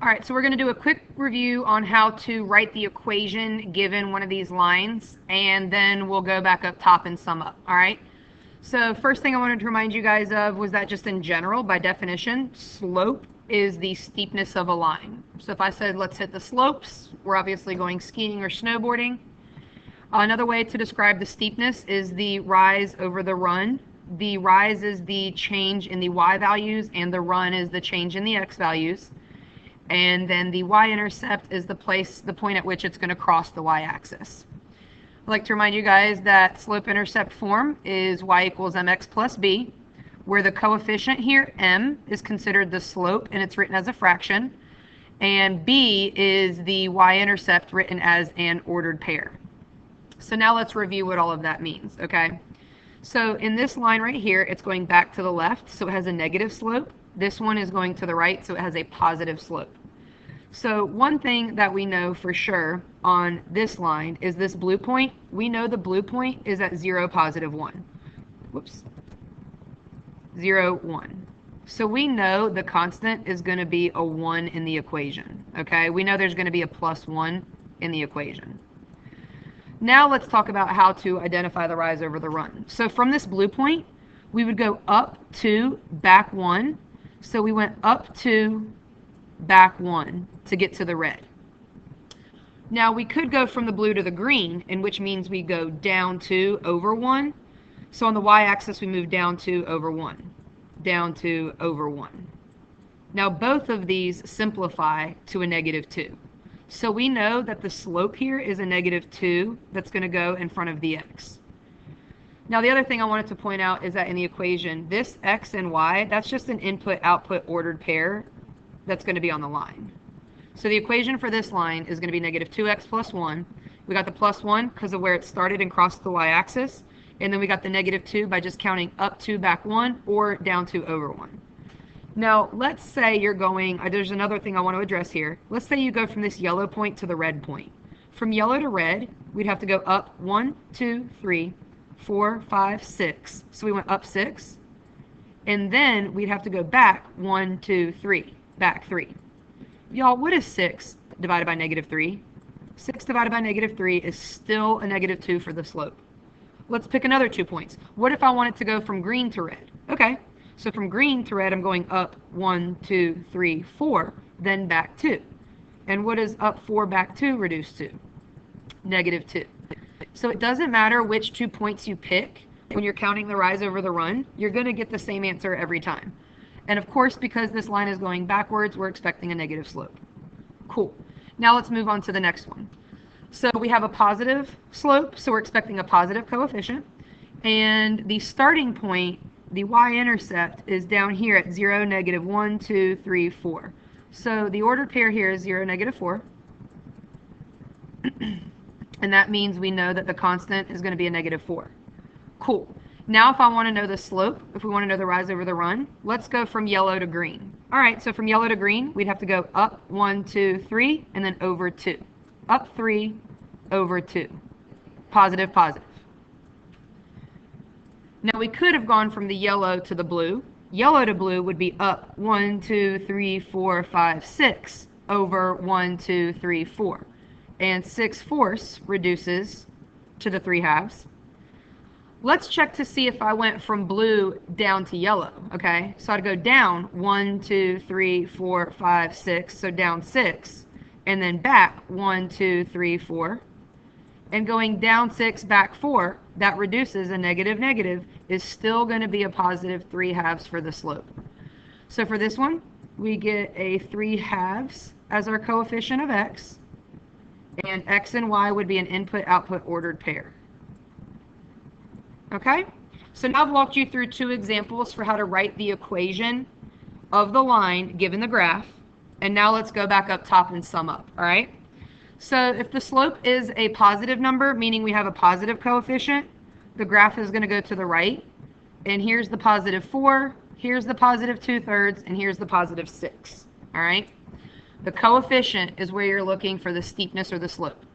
All right, so we're going to do a quick review on how to write the equation given one of these lines, and then we'll go back up top and sum up. All right, so first thing I wanted to remind you guys of was that just in general, by definition, slope is the steepness of a line. So if I said let's hit the slopes, we're obviously going skiing or snowboarding. Another way to describe the steepness is the rise over the run. The rise is the change in the y values, and the run is the change in the x values. And then the y-intercept is the point at which it's going to cross the y-axis. I'd like to remind you guys that slope-intercept form is y equals mx plus b, where the coefficient here, m, is considered the slope, and it's written as a fraction, and b is the y-intercept written as an ordered pair. So now let's review what all of that means, okay? So in this line right here, it's going back to the left, so it has a negative slope. This one is going to the right, so it has a positive slope. So one thing that we know for sure on this line is this blue point. We know the blue point is at 0, positive 1. Whoops. 0, 1. So we know the constant is going to be a 1 in the equation. Okay, we know there's going to be a plus 1 in the equation. Now let's talk about how to identify the rise over the run. So from this blue point, we would go up 2, back 1. So we went up 2, back 1 to get to the red. Now we could go from the blue to the green, in which means we go down 2 over 1. So on the y-axis we move down 2 over 1, down 2 over 1. Now both of these simplify to a negative 2. So we know that the slope here is a negative 2 that's going to go in front of the x. Now the other thing I wanted to point out is that in the equation, this x and y, that's just an input-output ordered pair that's going to be on the line. So the equation for this line is going to be negative 2x plus 1. We got the plus 1 because of where it started and crossed the y-axis. And then we got the negative 2 by just counting up 2, back 1, or down 2 over 1. Now, let's say you're going, there's another thing I want to address here. Let's say you go from this yellow point to the red point. From yellow to red, we'd have to go up 1, 2, 3, 4, 5, 6. So we went up 6. And then we'd have to go back 1, 2, 3. Back 3. Y'all, what is 6 divided by negative 3? 6 divided by negative 3 is still a negative 2 for the slope. Let's pick another 2 points. What if I wanted to go from green to red? Okay, so from green to red, I'm going up 1, 2, 3, 4, then back 2. And what is up 4, back 2 reduced to? Negative 2. So it doesn't matter which 2 points you pick when you're counting the rise over the run, you're going to get the same answer every time. And of course, because this line is going backwards, we're expecting a negative slope. Cool. Now let's move on to the next one. So we have a positive slope, so we're expecting a positive coefficient. And the starting point, the y-intercept, is down here at 0, negative 1, 2, 3, 4. So the ordered pair here is 0, negative 4. And that means we know that the constant is going to be a negative 4. Cool. Now if I want to know the slope, if we want to know the rise over the run, let's go from yellow to green. All right, so from yellow to green, we'd have to go up 1, 2, 3, and then over 2. Up 3, over 2. Positive, positive. Now we could have gone from the yellow to the blue. Yellow to blue would be up 1, 2, 3, 4, 5, 6, over 1, 2, 3, 4. And 6/4 reduces to the 3/2. Let's check to see if I went from blue down to yellow, okay? So I'd go down 1, 2, 3, 4, 5, 6, so down 6, and then back 1, 2, 3, 4. And going down 6, back 4, that reduces a negative negative, is still going to be a positive 3/2 for the slope. So for this one, we get a 3/2 as our coefficient of x, and x and y would be an input-output ordered pair. Okay, so now I've walked you through 2 examples for how to write the equation of the line given the graph. And now let's go back up top and sum up, all right? So if the slope is a positive number, meaning we have a positive coefficient, the graph is going to go to the right. And here's the positive 4, here's the positive 2/3, and here's the positive 6, all right? The coefficient is where you're looking for the steepness or the slope.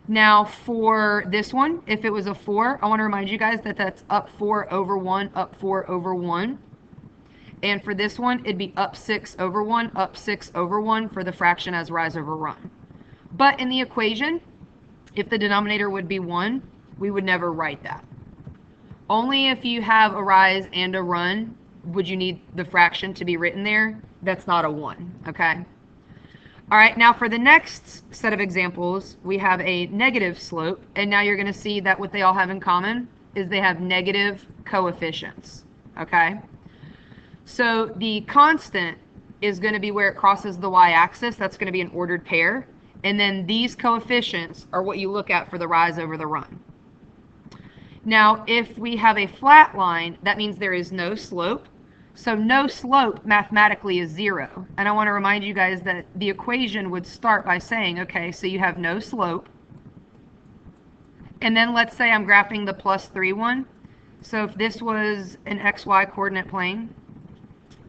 Now for this one, if it was a 4, I want to remind you guys that that's up 4 over 1, up 4 over 1. And for this one, it'd be up 6 over 1, up 6 over 1 for the fraction as rise over run. But in the equation, if the denominator would be 1, we would never write that. Only if you have a rise and a run would you need the fraction to be written there. That's not a 1, okay? All right, now for the next set of examples, we have a negative slope, and now you're going to see that what they all have in common is they have negative coefficients, okay? So the constant is going to be where it crosses the y-axis. That's going to be an ordered pair. And then these coefficients are what you look at for the rise over the run. Now, if we have a flat line, that means there is no slope. So no slope mathematically is 0. And I want to remind you guys that the equation would start by saying, okay, so you have no slope. And then let's say I'm graphing the +3 one. So if this was an xy coordinate plane,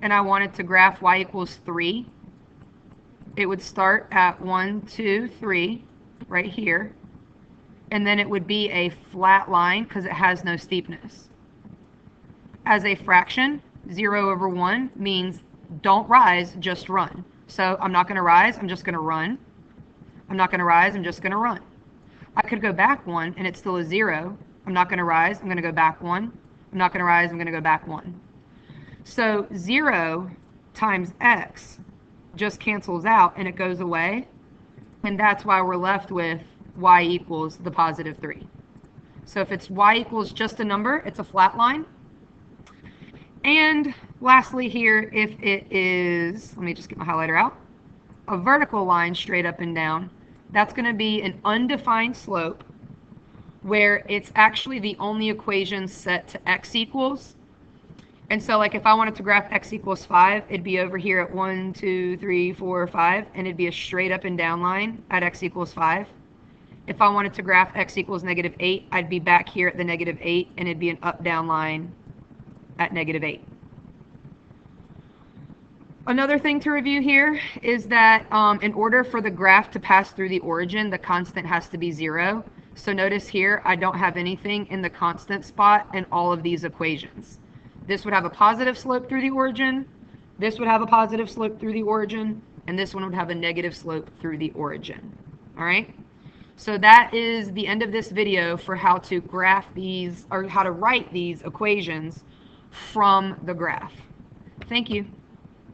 and I wanted to graph y equals 3, it would start at 1, 2, 3, right here. And then it would be a flat line because it has no steepness. As a fraction, 0 over 1 means don't rise, just run. So I'm not going to rise, I'm just going to run. I'm not going to rise, I'm just going to run. I could go back 1 and it's still a 0. I'm not going to rise, I'm going to go back 1. I'm not going to rise, I'm going to go back 1. So 0 times x just cancels out and it goes away. And that's why we're left with y equals the +3. So if it's y equals just a number, it's a flat line. And lastly here, if it is, let me just get my highlighter out, a vertical line straight up and down, that's going to be an undefined slope where it's actually the only equation set to x equals. And so like if I wanted to graph x equals 5, it'd be over here at 1, 2, 3, 4, 5, and it'd be a straight up and down line at x equals 5. If I wanted to graph x equals -8, I'd be back here at the -8, and it'd be an up-down line at -8. Another thing to review here is that in order for the graph to pass through the origin, the constant has to be 0. So notice here, I don't have anything in the constant spot in all of these equations. This would have a positive slope through the origin, this would have a positive slope through the origin, and this one would have a negative slope through the origin. All right? So that is the end of this video for how to graph these, or how to write these equations from the graph. Thank you.